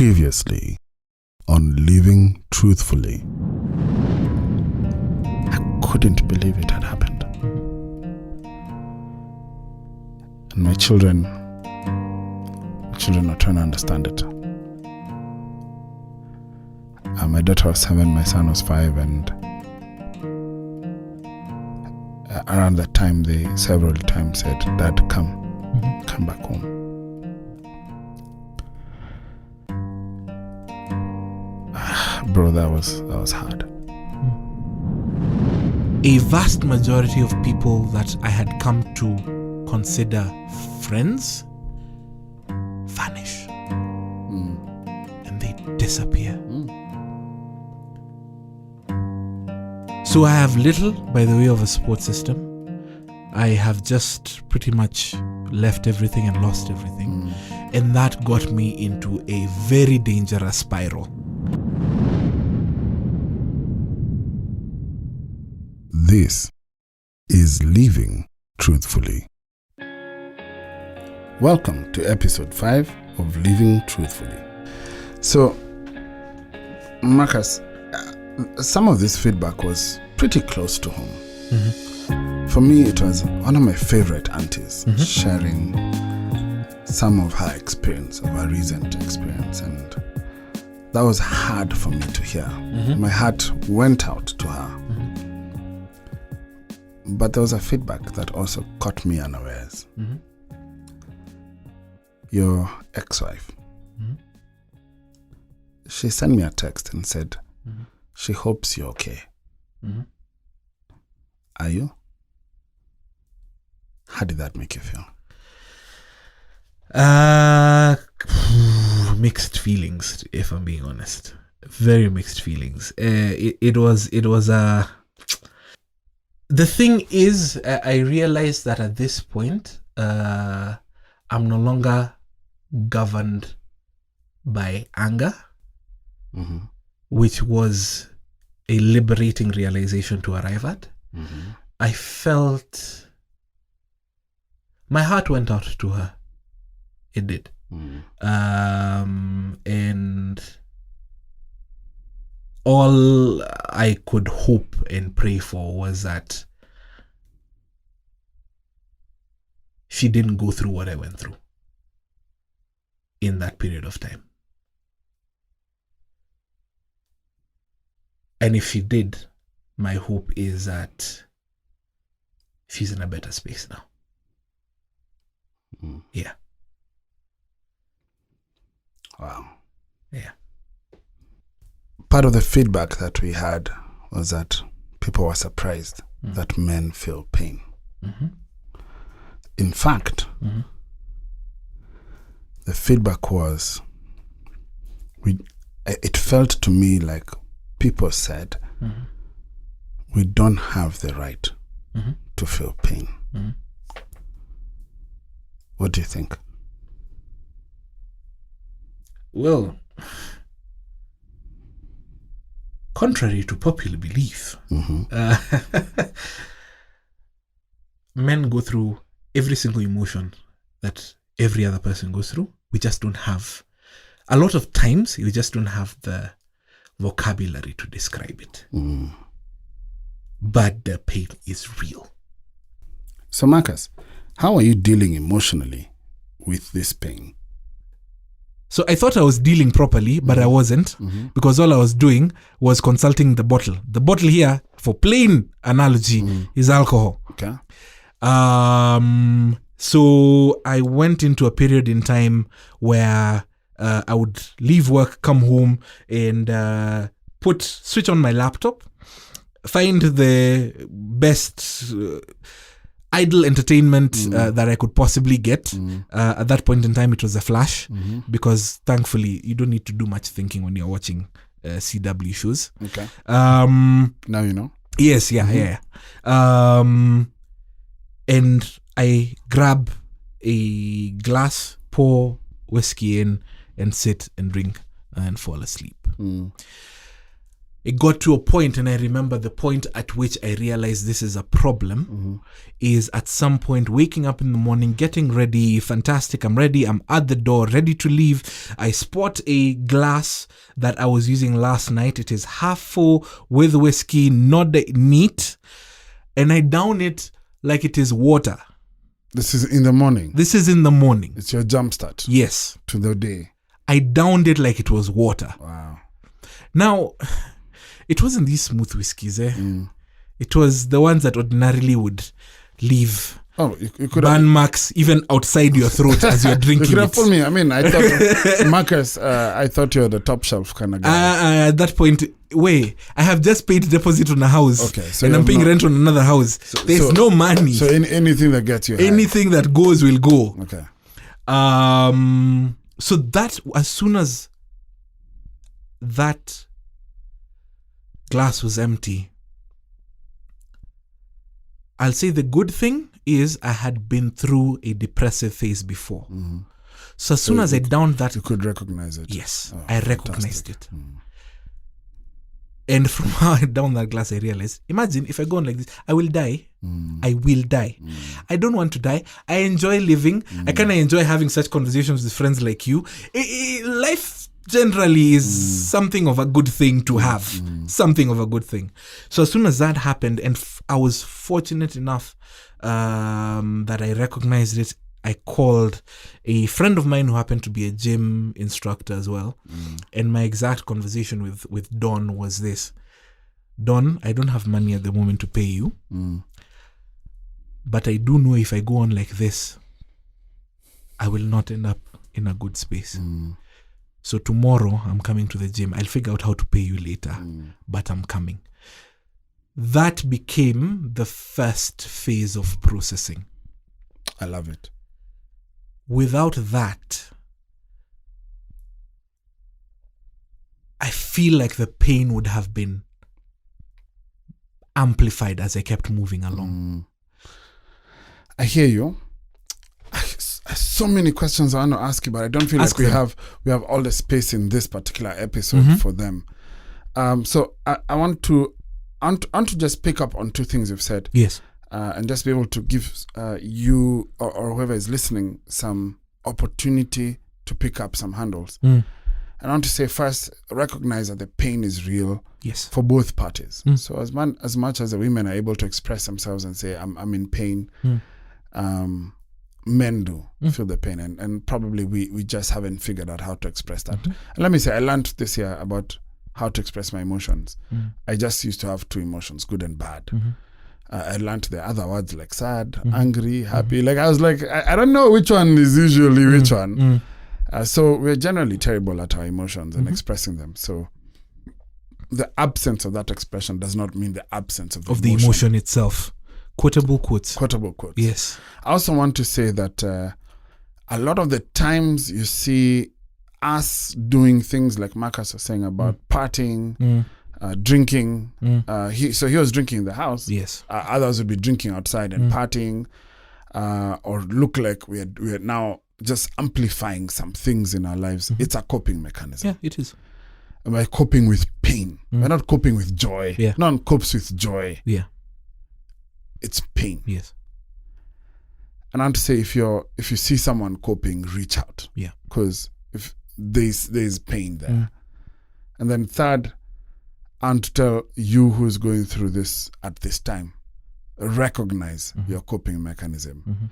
Previously on Living Truthfully. I couldn't believe it had happened. And my children are trying to understand it. My daughter was 7, my son was 5, and around that time they several times said, "Dad, come back home." Bro, that was hard. A vast majority of people that I had come to consider friends vanish and they disappear. So I have little by the way of a support system. I have just pretty much left everything and lost everything. And that got me into a very dangerous spiral. This is Living Truthfully. Welcome to episode 5 of Living Truthfully. So, Marcus, some of this feedback was pretty close to home. For me, it was one of my favorite aunties sharing some of her experience, of her recent experience, and that was hard for me to hear. My heart went out to her. But there was a feedback that also caught me unawares. Your ex-wife, she sent me a text and said, she hopes you're okay. Are you? How did that make you feel? Mixed feelings, if I'm being honest. Very mixed feelings. It was the thing is, I realized that at this point, I'm no longer governed by anger, which was a liberating realization to arrive at. I felt my heart went out to her. It did. And all I could hope and pray for was that she didn't go through what I went through in that period of time. And if she did, my hope is that she's in a better space now. Yeah. Wow. Yeah. Part of the feedback that we had was that people were surprised that men feel pain. In fact, the feedback was, it felt to me like people said, we don't have the right to feel pain. What do you think? Well, contrary to popular belief, men go through every single emotion that every other person goes through. We just don't have, a lot of times, we just don't have the vocabulary to describe it. But the pain is real. So Marcus, how are you dealing emotionally with this pain? So I thought I was dealing properly, but I wasn't, because all I was doing was consulting the bottle. The bottle here, for plain analogy, is alcohol. Okay. So I went into a period in time where I would leave work, come home, and switch on my laptop, find the best idle entertainment that I could possibly get. At that point in time, it was a Flash, because thankfully you don't need to do much thinking when you're watching CW shows. Okay. Now you know. Yes, yeah. And I grab a glass, pour whiskey in, and sit and drink and fall asleep. it got to a point, and I remember the point at which I realized this is a problem is at some point waking up in the morning, getting ready, fantastic, I'm ready, I'm at the door, ready to leave. I spot a glass that I was using last night. It is half full with whiskey, not neat, and I down it like it is water. This is in the morning. This is in the morning. It's your jumpstart. Yes. To the day. I downed it like it was water. Wow. Now, it wasn't these smooth whiskeys, It was the ones that ordinarily would leave you could burn marks even outside your throat as you're drinking you could have it. fooled me. I mean, I thought, Marcus, I thought you're the top shelf kind of guy. At that point, I have just paid deposit on a house. Okay, so and I'm paying rent on another house. There's no money. So anything that gets you anything that goes will go. Okay. So that, as soon as that glass was empty, I'll say the good thing is I had been through a depressive phase before. So as soon as I downed that, you could recognize it. Yes, I recognized it. And from how I downed that glass, I realized, imagine if I go on like this, I will die. I will die. I don't want to die. I enjoy living. I kind of enjoy having such conversations with friends like you. Life generally is something of a good thing to have. Something of a good thing. So as soon as that happened, and I was fortunate enough that I recognized it, I called a friend of mine who happened to be a gym instructor as well. And my exact conversation with Don was this. Don, I don't have money at the moment to pay you. But I do know if I go on like this, I will not end up in a good space. So tomorrow I'm coming to the gym. I'll figure out how to pay you later, but I'm coming. That became the first phase of processing. I love it. Without that, I feel like the pain would have been amplified as I kept moving along. I hear you. So many questions I want to ask you, but I don't feel like we have all the space in this particular episode for them. So I want to just pick up on two things you've said. Yes. And just be able to give you or whoever is listening some opportunity to pick up some handles. And I want to say first, recognize that the pain is real. Yes. For both parties. So as much as the women are able to express themselves and say, I'm in pain, men do feel the pain, and probably we just haven't figured out how to express that. And let me say, I learned this year about how to express my emotions. I just used to have two emotions, good and bad. I learned the other words like sad, angry, happy. Like I was like, I don't know which one is usually which one. So we're generally terrible at our emotions and expressing them. So the absence of that expression does not mean the absence of the emotion itself. Quotable quotes. Yes. I also want to say that a lot of the times you see us doing things like Marcus was saying about partying, drinking. He was drinking in the house. Yes. Others would be drinking outside and partying, or look like we are now just amplifying some things in our lives. It's a coping mechanism. Yeah, it is. And we're coping with pain. We're not coping with joy. Yeah. No one copes with joy. Yeah. It's pain. Yes. And I want to say, if you see someone coping, reach out. Yeah. Because if there's pain there. And then third, I want to tell you who's going through this at this time, recognize your coping mechanism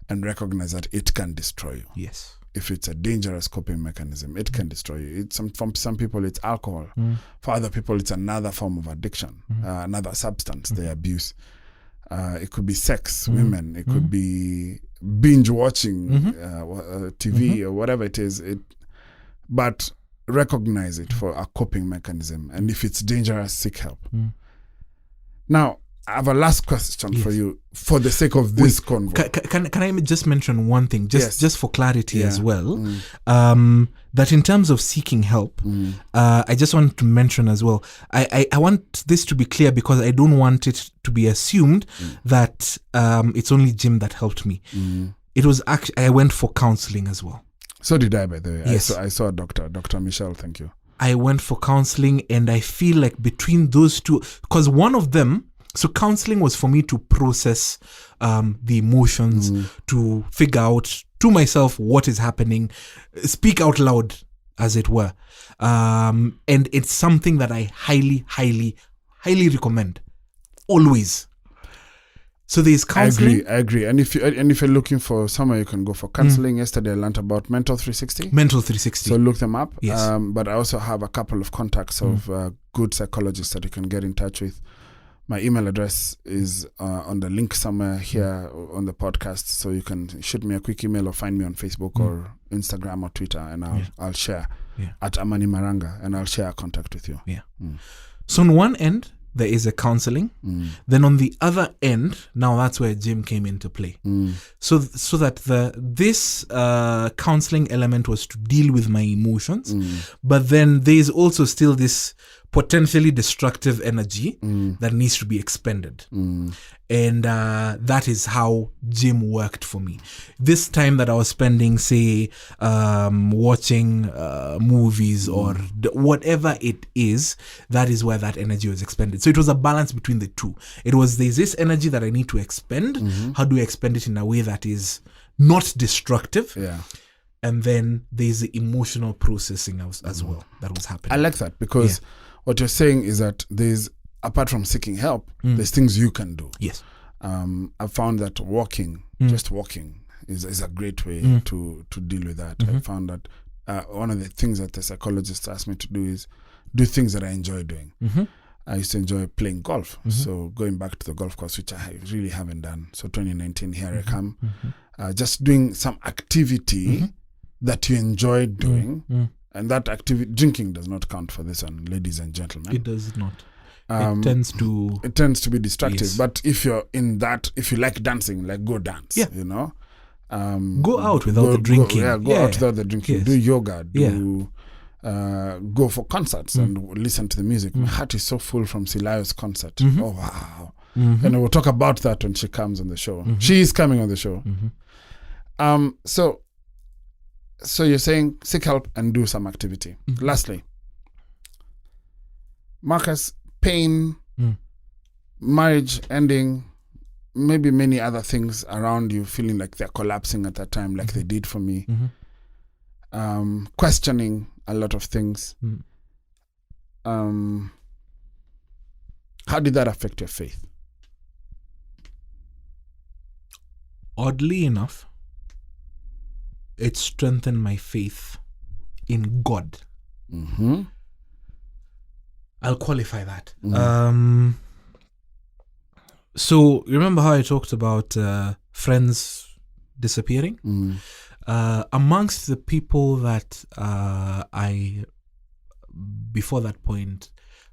and recognize that it can destroy you. Yes. If it's a dangerous coping mechanism, it can destroy you. For some people, it's alcohol. For other people, it's another form of addiction, another substance they abuse. It could be sex, women. It could be binge watching TV or whatever it is. But recognize it for a coping mechanism. And if it's dangerous, seek help. Now, I have a last question for you for the sake of this convo. Can I just mention one thing, just for clarity as well, that in terms of seeking help, I just want to mention as well, I want this to be clear because I don't want it to be assumed that it's only gym that helped me. It was actually, I went for counseling as well. So did I, by the way. Yes. I saw a doctor, Dr. Michelle, thank you. I went for counseling, and I feel like between those two, because one of them, so counseling was for me to process the emotions, to figure out to myself what is happening, speak out loud, as it were. And it's something that I highly, highly, highly recommend. Always. So there's counseling. I agree. And if you're looking for somewhere you can go for counseling, yesterday I learned about Mental 360. Mental 360. So look them up. Yes. But I also have a couple of contacts of good psychologists that you can get in touch with. My email address is on the link somewhere here on the podcast, so you can shoot me a quick email or find me on Facebook or Instagram or Twitter, and I'll share at Amani Maranga, and I'll share a contact with you. Yeah. So on one end, there is a counseling. Then on the other end, now that's where gym came into play. So that this counseling element was to deal with my emotions, but then there is also still this potentially destructive energy that needs to be expended. And that is how gym worked for me. This time that I was spending, say, watching movies or whatever it is, that is where that energy was expended. So it was a balance between the two. It was, there's this energy that I need to expend. How do I expend it in a way that is not destructive? Yeah. And then there's the emotional processing as well that was happening. I like that, because what you're saying is that there's, apart from seeking help, there's things you can do. Yes. I found that just walking is a great way to deal with that. I found that one of the things that the psychologist asked me to do is do things that I enjoy doing. I used to enjoy playing golf. So going back to the golf course, which I really haven't done. So 2019, here I come. Just doing some activity that you enjoy doing. And that activity, drinking does not count for this one, ladies and gentlemen. It does not. It tends to be destructive. Yes. But if you're in that, if you like dancing, like go dance. Yeah. You know, go out without the drinking. Go out without the drinking. Yes. Do yoga. Go for concerts and listen to the music. My heart is so full from Silayo's concert. Oh wow! And we'll talk about that when she comes on the show. She is coming on the show. So you're saying seek help and do some activity. Lastly, Marcus, pain, marriage ending, maybe many other things around you feeling like they're collapsing at that time, like they did for me. Questioning a lot of things. How did that affect your faith? Oddly enough, it strengthened my faith in God. I'll qualify that. So remember how I talked about friends disappearing? Amongst the people that I, before that point,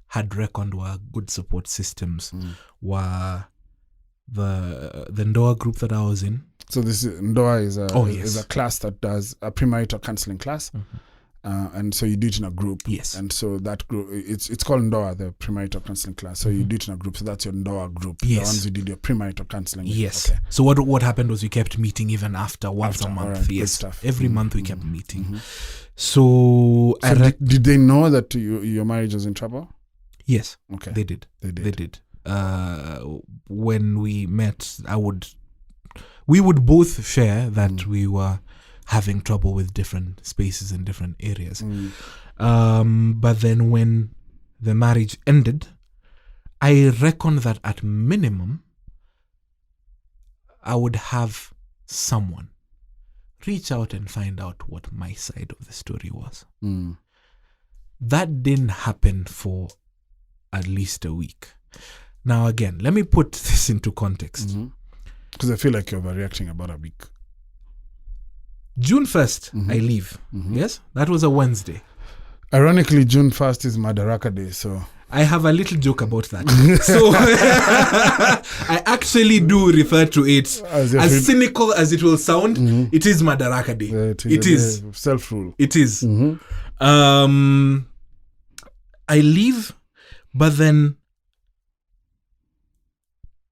had reckoned were good support systems were the Ndoa group that I was in. So this Ndoa is a class that does a premarital counseling class. And so you do it in a group. Yes. And so that group, it's called Ndoa, the premarital counseling class. So you do it in a group. So that's your Ndoa group. Yes. The ones you did your premarital counseling with. Yes. Okay. So what happened was we kept meeting even after once a month. Right, yes. stuff. Every month we kept meeting. So did they know that your marriage was in trouble? Yes. Okay. They did. When we met, we would both share that we were having trouble with different spaces in different areas. But then when the marriage ended, I reckon that at minimum, I would have someone reach out and find out what my side of the story was. That didn't happen for at least a week. Now again, let me put this into context. Because I feel like you're overreacting about a week. June 1st, I leave. Yes? That was a Wednesday. Ironically, June 1st is Madaraka Day, so... I have a little joke about that. So, I actually do refer to it as cynical as it will sound. It is Madaraka Day. Yeah, it is. Self-rule. It is. I leave, but then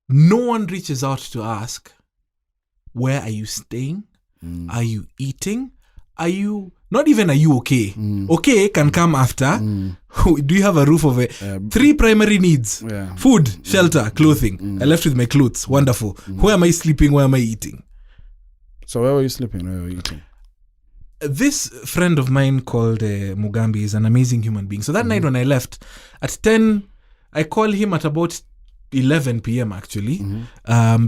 no one reaches out to ask, where are you staying? Are you eating? are you okay? Okay can come after. Do you have a roof over it? 3 primary needs. Yeah. Food, shelter, clothing. I left with my clothes. Wonderful. Where am I sleeping? Where am I eating? So where were you sleeping? Where were you eating? This friend of mine called Mugambi is an amazing human being. So that night when I left, at 10, I called him at about 11 p.m. actually,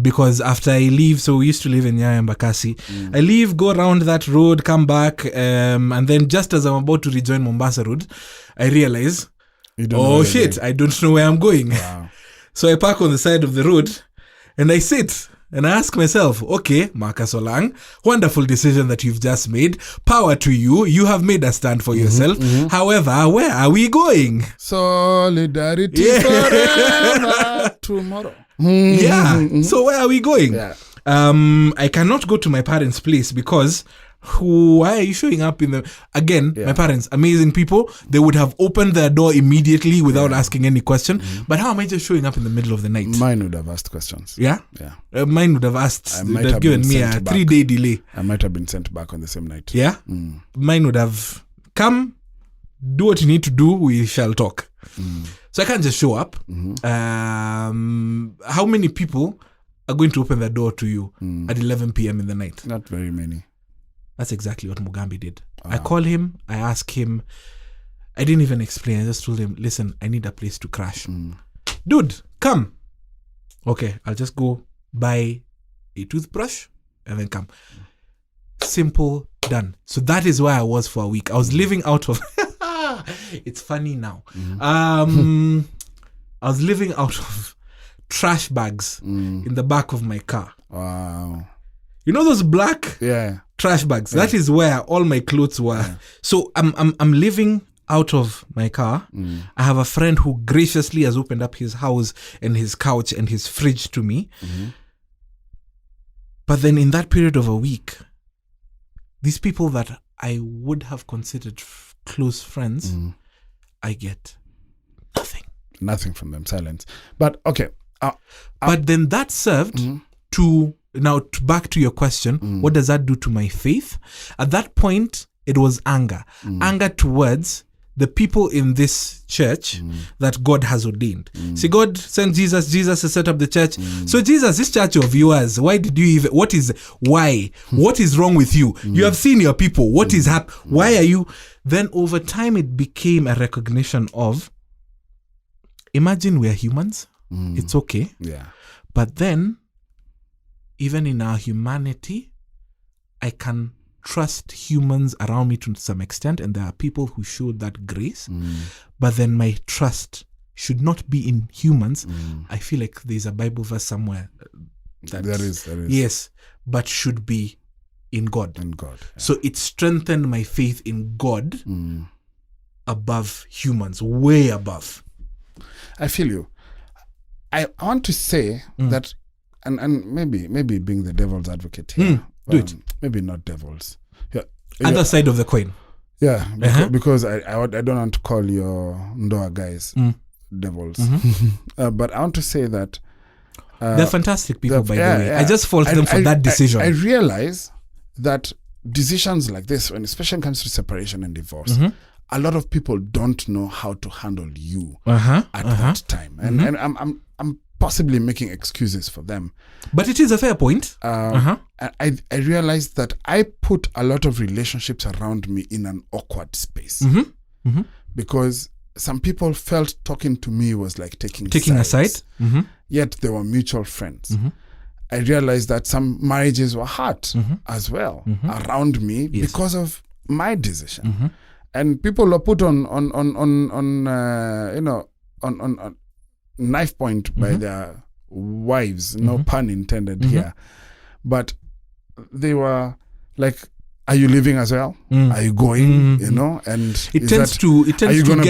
because after I leave, so we used to live in Nyaya Mbakasi. I leave, go around that road, come back, and then just as I'm about to rejoin Mombasa Road, I realize, oh shit, I don't know where I'm going. Wow. So I park on the side of the road and I sit. And I ask myself, okay, Marcus Olang, wonderful decision that you've just made. Power to you. You have made a stand for yourself. However, where are we going? Solidarity forever tomorrow. Yeah. So where are we going? Yeah. I cannot go to my parents' place because why are you showing up in the... Again, my parents, amazing people. They would have opened their door immediately without asking any question. But how am I just showing up in the middle of the night? Mine would have asked questions. Yeah? Yeah. Mine would have asked. I They might would have have given been me a sent back. 3-day delay. I might have been sent back on the same night. Yeah? Mine would have come, do what you need to do, we shall talk. So I can't just show up. How many people are going to open their door to you at 11 p.m. in the night? Not very many. That's exactly what Mugambi did. I call him, I ask him, I didn't even explain, I just told him, listen, I need a place to crash. Dude, come. Okay, I'll just go buy a toothbrush and then come. Simple, done. So that is where I was for a week. I was living out of... It's funny now. I was living out of trash bags in the back of my car. Wow. You know those black trash bags? That is where all my clothes were. So I'm living out of my car. I have a friend who graciously has opened up his house and his couch and his fridge to me. But then in that period of a week, these people that I would have considered close friends, I get nothing. Nothing from them, silence. But okay. But then that served to... Now, back to your question, what does that do to my faith? At that point, it was anger. Anger towards the people in this church that God has ordained. See, God sent Jesus. Jesus has set up the church. So, Jesus, this church of yours, why did you even... Why? What is wrong with you? You have seen your people. What is happening? Why are you... Then, over time, it became a recognition of, imagine we are humans. It's okay. Yeah. But then... Even in our humanity, I can trust humans around me to some extent, and there are people who show that grace. But then my trust should not be in humans. I feel like there's a Bible verse somewhere. There is. Yes, but should be in God. In God. Yeah. So it strengthened my faith in God above humans, way above. I feel you. I want to say that... And maybe being the devil's advocate here. Do it. Maybe not devils. Yeah. Other side of the coin. Yeah, because I don't want to call your Ndoa guys devils. But I want to say that... they're fantastic people, by the way. I just fault them for that decision. I realize that decisions like this, when especially when it comes to separation and divorce, a lot of people don't know how to handle you at that time. And I'm possibly making excuses for them. But it is a fair point. I realized that I put a lot of relationships around me in an awkward space. Because some people felt talking to me was like taking a side. Yet they were mutual friends. I realized that some marriages were hurt as well around me because of my decision. And people were put on knife point by their wives, no pun intended here. But they were like, are you leaving as well? Are you going? And it tends to get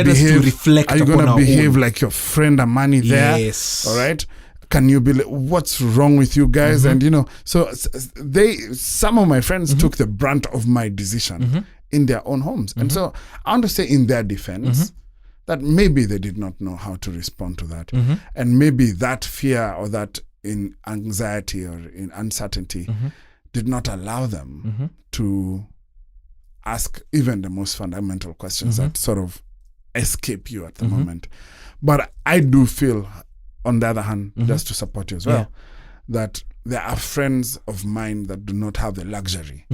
us to reflect. Are you going to behave like your friend Amani there? Yes. All right. Can you be like, what's wrong with you guys? And so some of my friends took the brunt of my decision in their own homes. And so I want to say in their defense, that maybe they did not know how to respond to that. And maybe that fear or that in anxiety or in uncertainty did not allow them to ask even the most fundamental questions that sort of escape you at the moment. But I do feel, on the other hand, just to support you as well, that there are friends of mine that do not have the luxury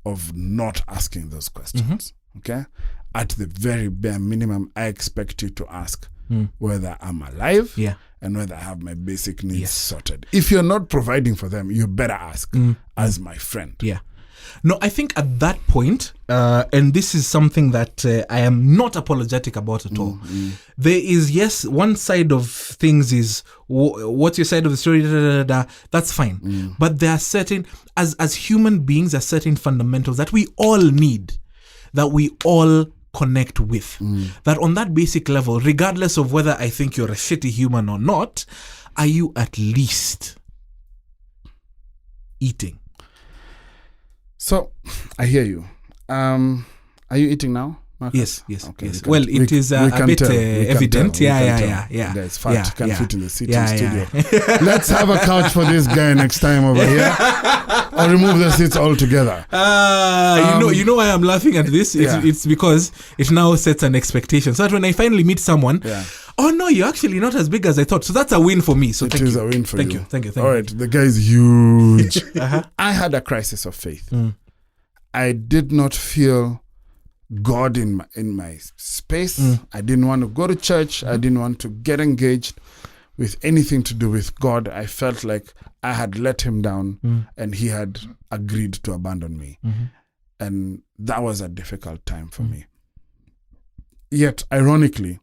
of not asking those questions. Okay? At the very bare minimum, I expect you to ask whether I'm alive and whether I have my basic needs sorted. If you're not providing for them, you better ask as my friend. Yeah. No, I think at that point, and this is something that I am not apologetic about at all. There is, yes, one side of things is what's your side of the story, that's fine. But there are certain, as human beings, there are certain fundamentals that we all need, that we all connect with. That on that basic level, regardless of whether I think you're a shitty human or not, are you at least eating? So, I hear you. Are you eating now, Marcus? Yes. Okay, yes. Well, it is a bit evident. Yeah. It's fat. Can't fit in the seat in the studio. Let's have a couch for this guy next time over here. Or remove the seats altogether. You know why I'm laughing at this? It's because it now sets an expectation. So that when I finally meet someone, oh no, you're actually not as big as I thought. So that's a win for me. So it is a win for you. Thank you. All right, the guy is huge. I had a crisis of faith. I did not feel God in my space. I didn't want to go to church. I didn't want to get engaged with anything to do with God. I felt like I had let him down and he had agreed to abandon me. And that was a difficult time for me. Yet, ironically,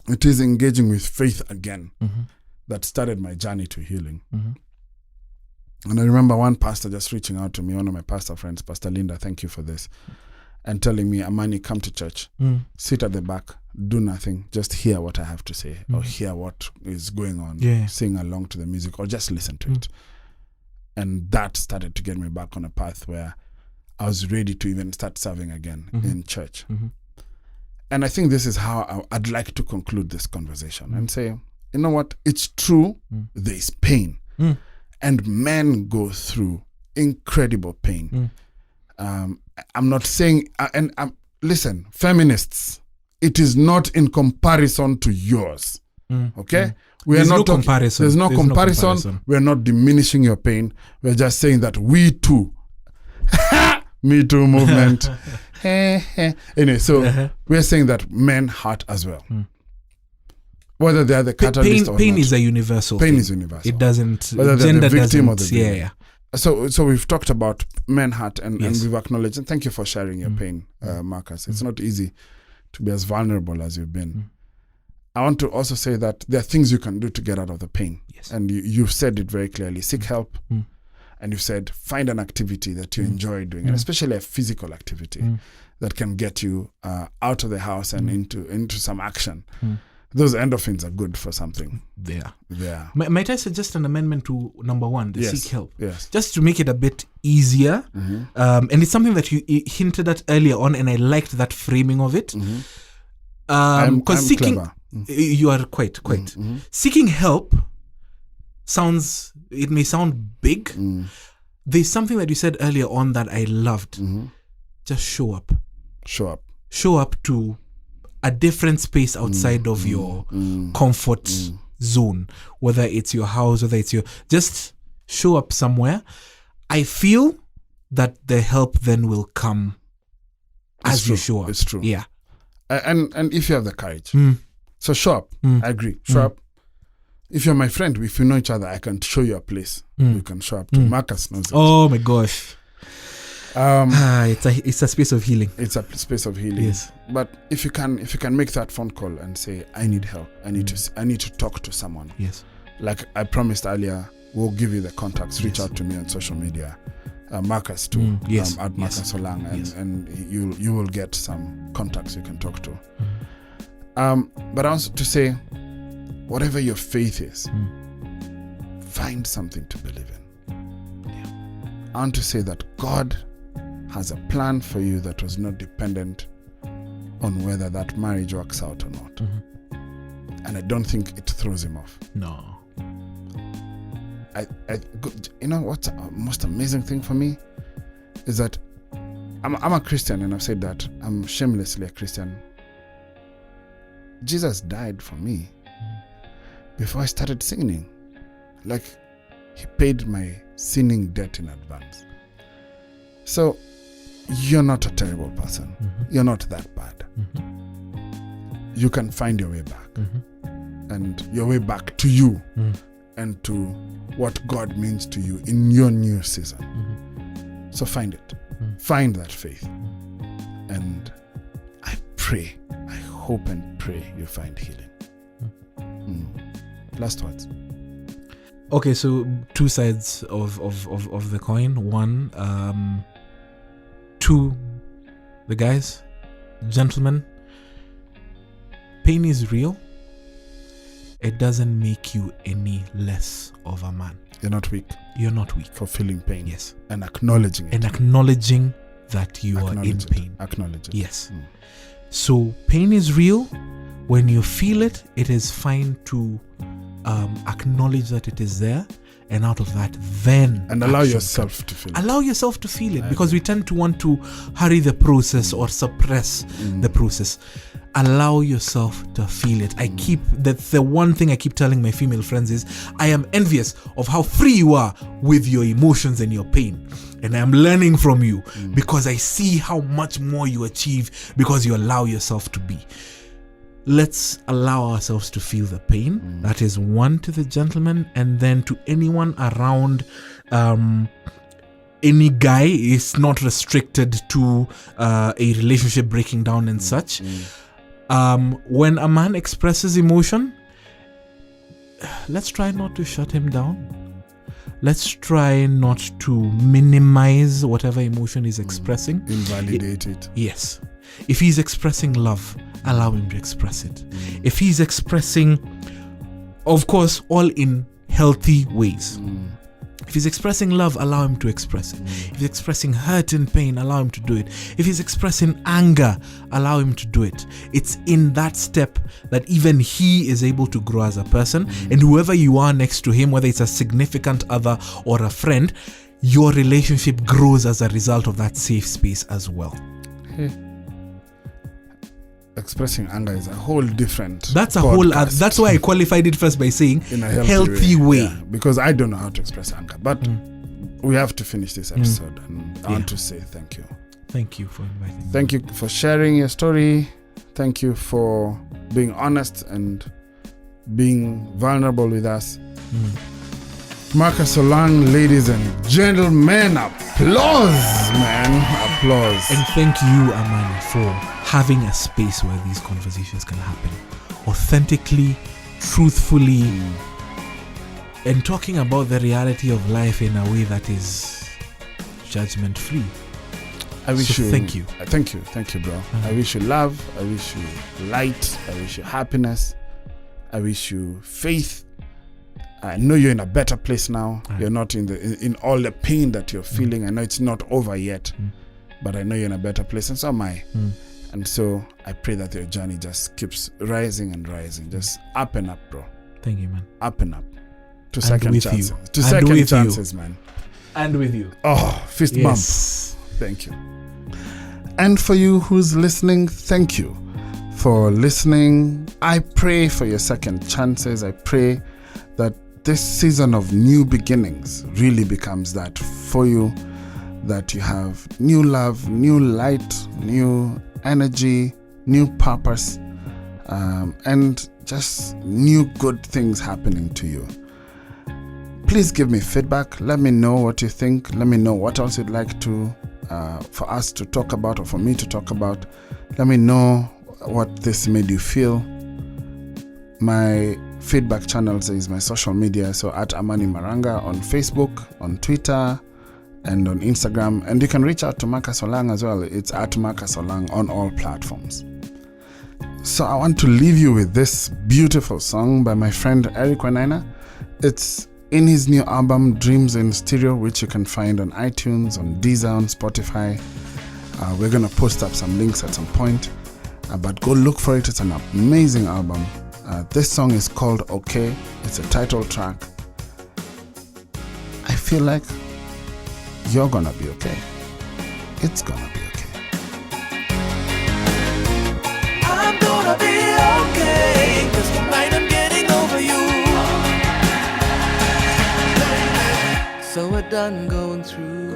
it is engaging with faith again that started my journey to healing. And I remember one pastor just reaching out to me, one of my pastor friends, Pastor Linda, thank you for this, and telling me, Amani, come to church, sit at the back, do nothing, just hear what I have to say, or hear what is going on, sing along to the music, or just listen to it. And that started to get me back on a path where I was ready to even start serving again in church. And I think this is how I'd like to conclude this conversation and say, you know what, it's true, there is pain. And men go through incredible pain. I'm not saying, listen, feminists, it is not in comparison to yours. Okay? There's no comparison. There's no comparison. We're not diminishing your pain. We're just saying that we too, Me Too movement. Anyway, so we're saying that men hurt as well. Whether they're the catalyst or pain not. is a universal Pain thing. is universal. It doesn't, whether they're gender the victim or doesn't, the victim. So we've talked about men hurt and we've acknowledged, and thank you for sharing your pain, Marcus. It's not easy to be as vulnerable as you've been. I want to also say that there are things you can do to get out of the pain. Yes. And you've said it very clearly. Seek help. And you've said, find an activity that you enjoy doing, and especially a physical activity that can get you out of the house and into some action. Those endorphins are good for something. Yeah. Might I suggest an amendment to number 1, the seek help? Yes. Just to make it a bit easier. And it's something that you hinted at earlier on, and I liked that framing of it. I'm seeking, clever. You are quite. Seeking help it may sound big. There's something that you said earlier on that I loved. Just show up. Show up to a different space outside of your comfort zone, whether it's your house, whether it's just show up somewhere. I feel that the help then will come as you show up. It's true. Yeah. And if you have the courage. So show up. I agree. Show up. If you're my friend, if you know each other, I can show you a place you can show up to. Marcus knows it. Oh my gosh. It's a space of healing. It's a space of healing. Yes. But if you can make that phone call and say, I need help. I need to talk to someone. Yes. Like I promised earlier, we'll give you the contacts. Reach out to me on social media. Marcus too. At Marcus Olang, and you will get some contacts you can talk to. But I want to say, whatever your faith is, find something to believe in. I want to say that God has a plan for you that was not dependent on whether that marriage works out or not. And I don't think it throws him off. No. You know what's the most amazing thing for me is that I'm a Christian, and I've said that. I'm shamelessly a Christian. Jesus died for me before I started sinning. Like, he paid my sinning debt in advance. So, you're not a terrible person. You're not that bad. You can find your way back. And your way back to you and to what God means to you in your new season. So find it. Find that faith. And I pray, I hope and pray you find healing. Last words. Okay, so two sides of the coin. One, to the guys, gentlemen, pain is real. It doesn't make you any less of a man. You're not weak. You're not weak. For feeling pain. Yes. And acknowledging it. And acknowledging that you are in pain. Acknowledge it. Yes. So pain is real. When you feel it, it is fine to acknowledge that it is there. And out of that, then... And allow yourself to feel it. Allow yourself to feel it. Because we tend to want to hurry the process or suppress the process. Allow yourself to feel it. That's the one thing I keep telling my female friends is, I am envious of how free you are with your emotions and your pain. And I am learning from you because I see how much more you achieve because you allow yourself to be. Let's allow ourselves to feel the pain. That is one, to the gentleman, and then to anyone around. Any guy is not restricted to a relationship breaking down and such. When a man expresses emotion, let's try not to shut him down. Let's try not to minimize whatever emotion he's expressing. Invalidate it. Yes. If he's expressing love, allow him to express it. If he's expressing, of course, all in healthy ways. If he's expressing love, allow him to express it. If he's expressing hurt and pain, allow him to do it. If he's expressing anger, allow him to do it. It's in that step that even he is able to grow as a person. And whoever you are next to him, whether it's a significant other or a friend, your relationship grows as a result of that safe space as well. Expressing anger is a whole different That's a whole that's why I qualified it first by saying in a healthy way. Yeah, because I don't know how to express anger, but we have to finish this episode, and I want to say thank you. Thank you for inviting me. Thank you for sharing your story. Thank you for being honest and being vulnerable with us. Marcus Olang, ladies and gentlemen, applause, man, applause. And thank you, Amani, for having a space where these conversations can happen authentically, truthfully, and talking about the reality of life in a way that is judgment-free. I wish you. Thank you. Thank you, bro. I wish you love. I wish you light. I wish you happiness. I wish you faith. I know you're in a better place now. You're not in all the pain that you're feeling. I know it's not over yet, but I know you're in a better place, and so am I. And so I pray that your journey just keeps rising and rising, just up and up, bro. Thank you, man. Up and up. To second chances. You. To second chances, man. And with you. Oh, fist bump. Thank you. And for you who's listening, thank you for listening. I pray for your second chances. I pray that this season of new beginnings really becomes that for you, that you have new love, new light, new energy, new purpose, and just new good things happening to you. Please give me feedback. Let me know what you think. Let me know what else you'd like to for us to talk about, or for me to talk about. Let me know what this made you feel. My feedback channels is my social media, so at Amani Maranga on Facebook, on Twitter, and on Instagram. And you can reach out to Marcus Olang as well. It's at Marcus Olang on all platforms. So I want to leave you with this beautiful song by my friend Eric Wenina. It's in his new album Dreams in Stereo, which you can find on iTunes, on Deezer, on Spotify. We're going to post up some links at some point, but go look for it. It's an amazing album. This song is called Okay. It's a title track. I feel like you're gonna be okay. It's gonna be okay. done going through?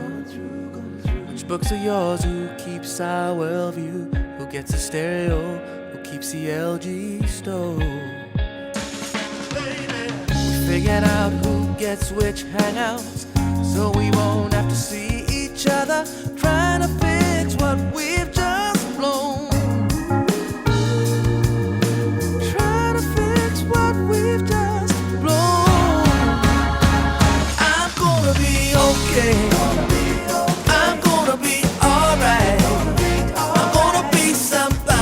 Which books are yours? Who keeps our worldview? Who gets the stereo? Who keeps the LG stove? We figured out who gets which hangouts, so we won't have to see each other trying to fix what we've just blown. Trying to fix what we've just blown. I'm gonna be okay. I'm gonna be alright. I'm gonna be samba.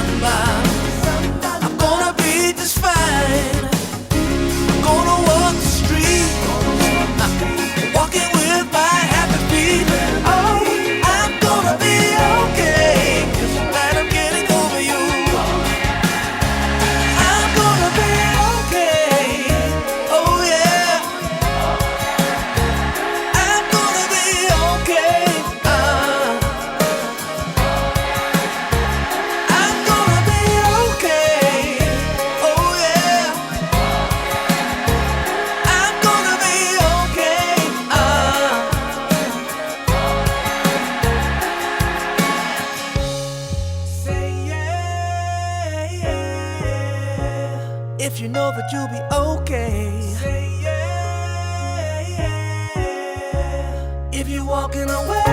I'm gonna be just fine. I'm gonna walk the street, walking with my happy feet. Oh, I'm gonna be okay, 'cause tonight I'm getting over you. I'm gonna be okay. Oh yeah. I'm gonna be okay. I'm gonna be okay. Oh yeah. I'm gonna be okay. Say yeah. If you know that you'll be okay. Say yeah. If you're walking away.